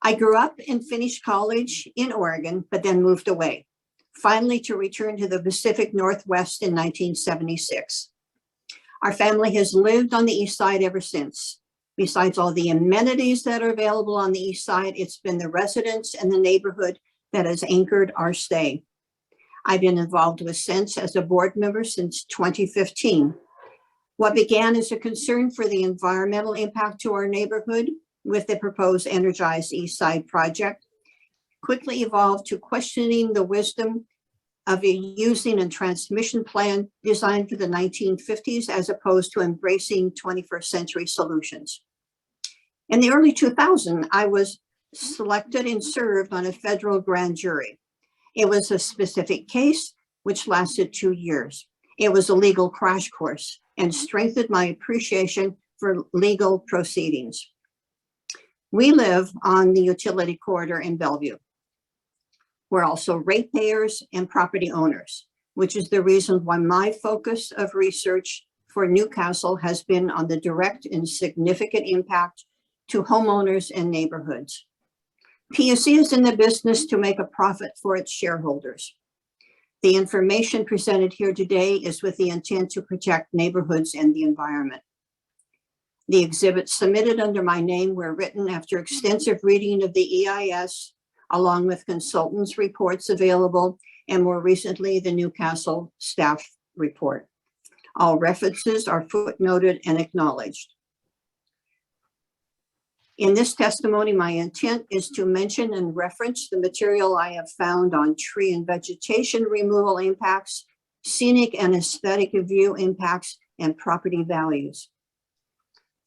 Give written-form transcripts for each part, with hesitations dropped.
I grew up and finished college in Oregon, but then moved away, finally to return to the Pacific Northwest in 1976. Our family has lived on the East Side ever since. Besides all the amenities that are available on the East Side, it's been the residents and the neighborhood that has anchored our stay. I've been involved with Sense as a board member since 2015. What began as a concern for the environmental impact to our neighborhood with the proposed Energize Eastside project quickly evolved to questioning the wisdom of using a transmission plan designed for the 1950s as opposed to embracing 21st century solutions. In the early 2000s, I was selected and served on a federal grand jury. It was a specific case which lasted 2 years. It was a legal crash course and strengthened my appreciation for legal proceedings. We live on the utility corridor in Bellevue. We're also ratepayers and property owners, which is the reason why my focus of research for Newcastle has been on the direct and significant impact to homeowners and neighborhoods. PUC is in the business to make a profit for its shareholders. The information presented here today is with the intent to protect neighborhoods and the environment. The exhibits submitted under my name were written after extensive reading of the EIS, along with consultants' reports available, and more recently, the Newcastle staff report. All references are footnoted and acknowledged. In this testimony, my intent is to mention and reference the material I have found on tree and vegetation removal impacts, scenic and aesthetic view impacts, and property values.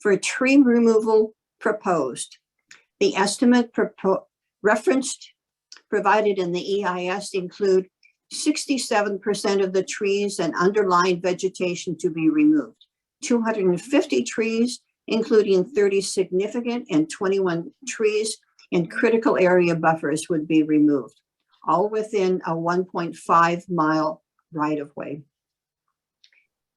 For tree removal proposed, the estimate referenced provided in the EIS include 67% of the trees and underlying vegetation to be removed, 250 trees, including 30 significant and 21 trees in critical area buffers would be removed, all within a 1.5 mile right-of-way.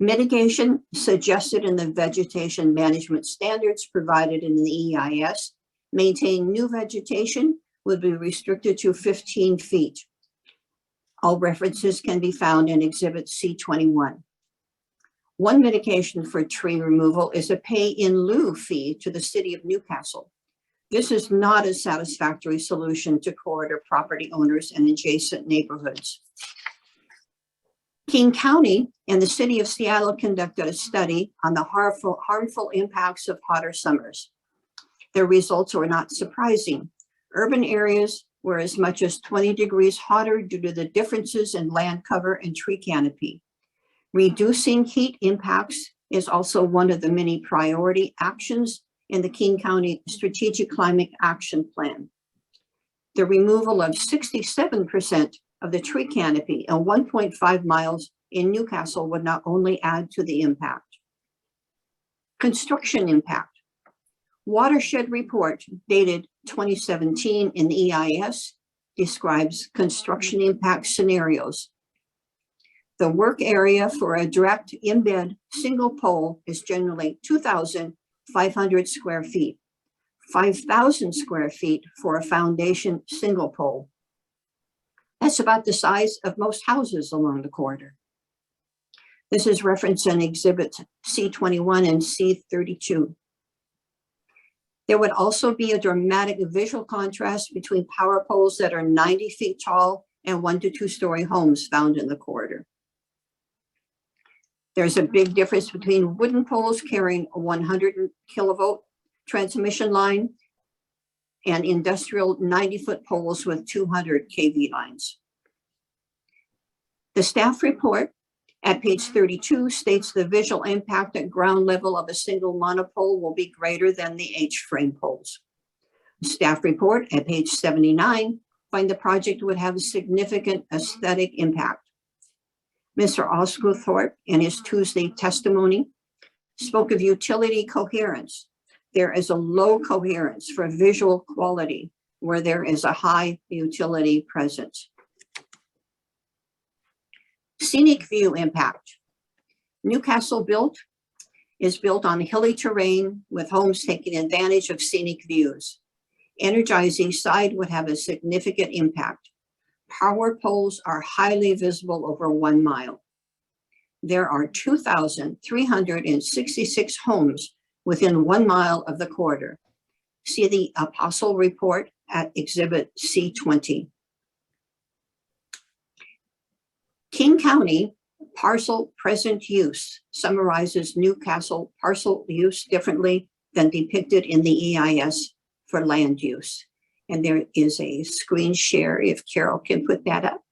Mitigation suggested in the vegetation management standards provided in the EIS, maintain new vegetation would be restricted to 15 feet. All references can be found in Exhibit C21. One mitigation for tree removal is a pay-in-lieu fee to the city of Newcastle. This is not a satisfactory solution to corridor property owners and adjacent neighborhoods. King County and the city of Seattle conducted a study on the harmful impacts of hotter summers. Their results were not surprising. Urban areas were as much as 20 degrees hotter due to the differences in land cover and tree canopy. Reducing heat impacts is also one of the many priority actions in the King County Strategic Climate Action Plan. The removal of 67% of the tree canopy and 1.5 miles in Newcastle would not only add to the impact. Construction impact. Watershed report dated 2017 in the EIS describes construction impact scenarios. The work area for a direct embed single pole is generally 2,500 square feet, 5,000 square feet for a foundation single pole. That's about the size of most houses along the corridor. This is referenced in Exhibits C21 and C32. There would also be a dramatic visual contrast between power poles that are 90 feet tall and 1 to 2 story homes found in the corridor. There's a big difference between wooden poles carrying a 100 kilovolt transmission line and industrial 90-foot poles with 200 kV lines. The staff report at page 32 states the visual impact at ground level of a single monopole will be greater than the H-frame poles. The staff report at page 79 find the project would have a significant aesthetic impact. Mr. Osgothorpe, in his Tuesday testimony, spoke of utility coherence. There is a low coherence for visual quality where there is a high utility presence. Scenic view impact. Newcastle is built on hilly terrain with homes taking advantage of scenic views. Energize Eastside would have a significant impact. Power poles are highly visible over 1 mile. There are 2,366 homes within 1 mile of the corridor. See the Apostle report at Exhibit C20. King County parcel present use summarizes Newcastle parcel use differently than depicted in the EIS for land use. And there is a screen share if Carol can put that up.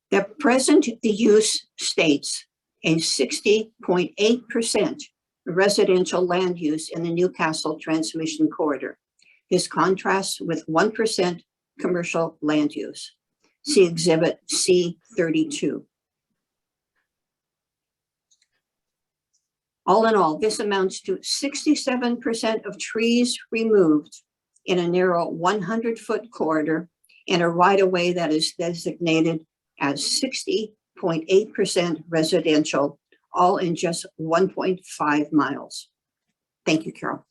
The present use states a 60.8% residential land use in the Newcastle transmission corridor. This contrasts with 1% commercial land use. See Exhibit C32. All in all, this amounts to 67% of trees removed in a narrow 100-foot corridor in a right-of-way that is designated as 60.8% residential, all in just 1.5 miles. Thank you, Carol.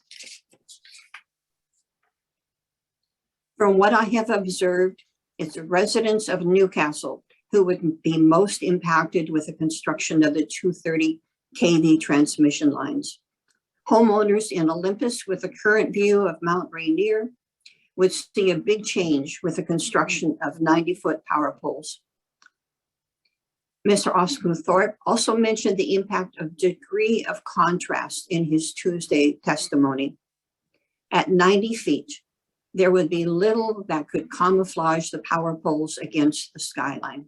From what I have observed, it's the residents of Newcastle who would be most impacted with the construction of the 230 kV transmission lines. Homeowners in Olympus with a current view of Mount Rainier would see a big change with the construction of 90-foot power poles. Mr. Osgood-Thorpe also mentioned the impact of degree of contrast in his Tuesday testimony. At 90 feet, there would be little that could camouflage the power poles against the skyline.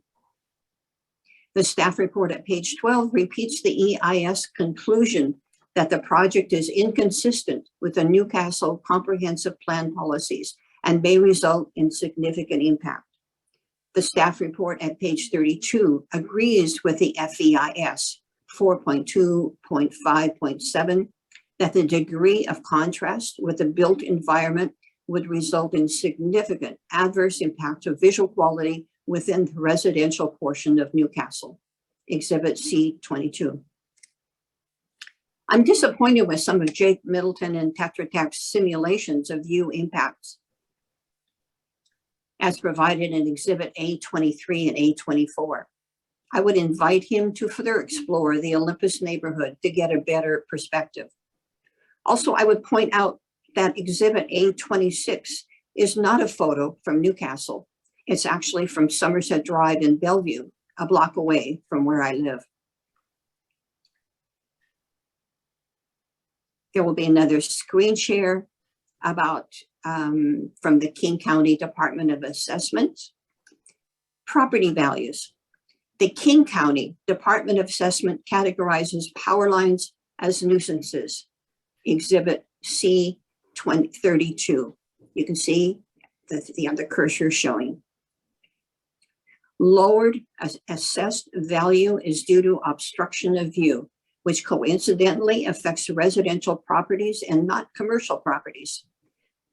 The staff report at page 12 repeats the EIS conclusion that the project is inconsistent with the Newcastle comprehensive plan policies and may result in significant impact. The staff report at page 32 agrees with the FEIS 4.2.5.7 that the degree of contrast with the built environment would result in significant adverse impact of visual quality within the residential portion of Newcastle. Exhibit C22. I'm disappointed with some of Jake Middleton and Tetra Tech's simulations of view impacts as provided in Exhibit A23 and A24. I would invite him to further explore the Olympus neighborhood to get a better perspective. Also, I would point out that Exhibit A26 is not a photo from Newcastle. It's actually from Somerset Drive in Bellevue, a block away from where I live. There will be another screen share about from the King County Department of Assessment. Property values. The King County Department of Assessment categorizes power lines as nuisances. Exhibit C32. You can see the other cursor showing. Lowered assessed value is due to obstruction of view, which coincidentally affects residential properties and not commercial properties.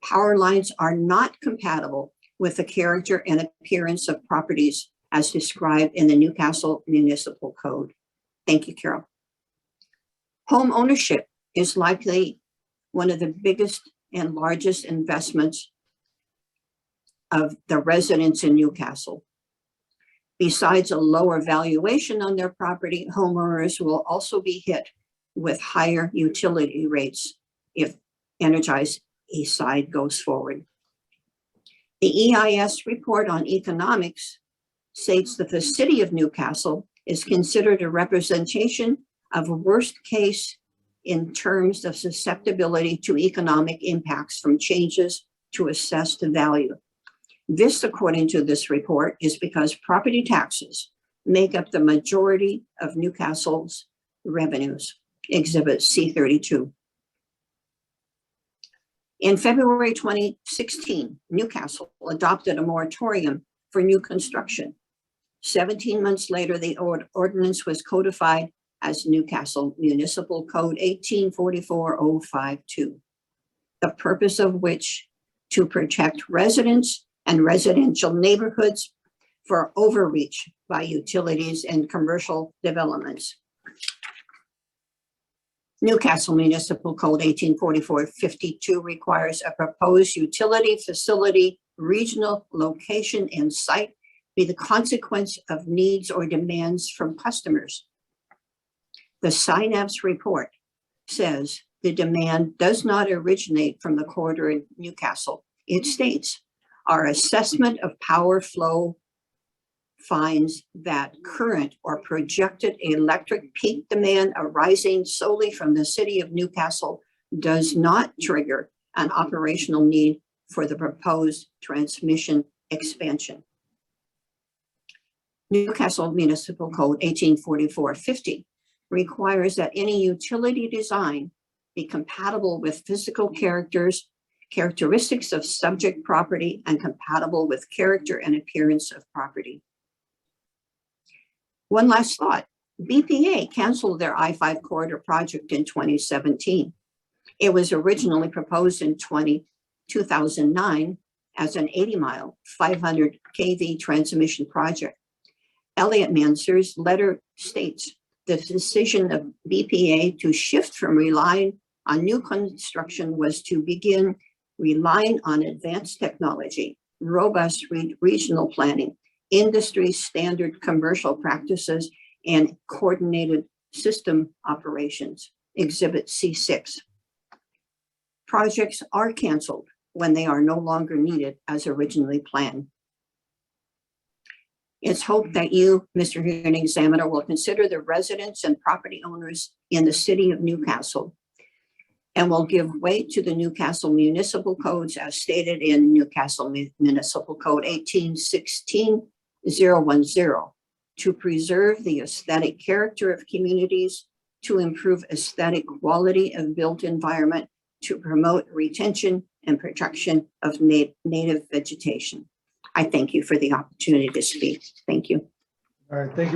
Power lines are not compatible with the character and appearance of properties as described in the Newcastle Municipal Code. Thank you, Carol. Home ownership is likely one of the biggest and largest investments of the residents in Newcastle. Besides a lower valuation on their property, homeowners will also be hit with higher utility rates if Energize Eastside goes forward. The EIS report on economics states that the city of Newcastle is considered a representation of a worst case in terms of susceptibility to economic impacts from changes to assessed value. This, according to this report, is because property taxes make up the majority of Newcastle's revenues. Exhibit C32. In February 2016, Newcastle adopted a moratorium for new construction. 17 months later, the ordinance was codified as Newcastle Municipal Code 1844052, the purpose of which to protect residents and residential neighborhoods for overreach by utilities and commercial developments. Newcastle Municipal Code 1844-52 requires a proposed utility facility, regional location, and site be the consequence of needs or demands from customers. The Synapse report says the demand does not originate from the corridor in Newcastle. It states, our assessment of power flow finds that current or projected electric peak demand arising solely from the city of Newcastle does not trigger an operational need for the proposed transmission expansion. Newcastle Municipal Code 1844-50 requires that any utility design be compatible with physical characteristics of subject property and compatible with character and appearance of property. One last thought, BPA canceled their I-5 corridor project in 2017. It was originally proposed in 2009 as an 80-mile, 500 kV transmission project. Elliott Manser's letter states the decision of BPA to shift from relying on new construction was to begin relying on advanced technology, robust regional planning, industry standard commercial practices, and coordinated system operations, Exhibit C6. Projects are canceled when they are no longer needed as originally planned. It's hoped that you, Mr. Hearing Examiner, will consider the residents and property owners in the city of Newcastle and will give weight to the Newcastle Municipal Codes as stated in Newcastle Municipal Code 1816-010 to preserve the aesthetic character of communities, to improve aesthetic quality of built environment, to promote retention and protection of native vegetation. I thank you for the opportunity to speak. Thank you. All right, thank you.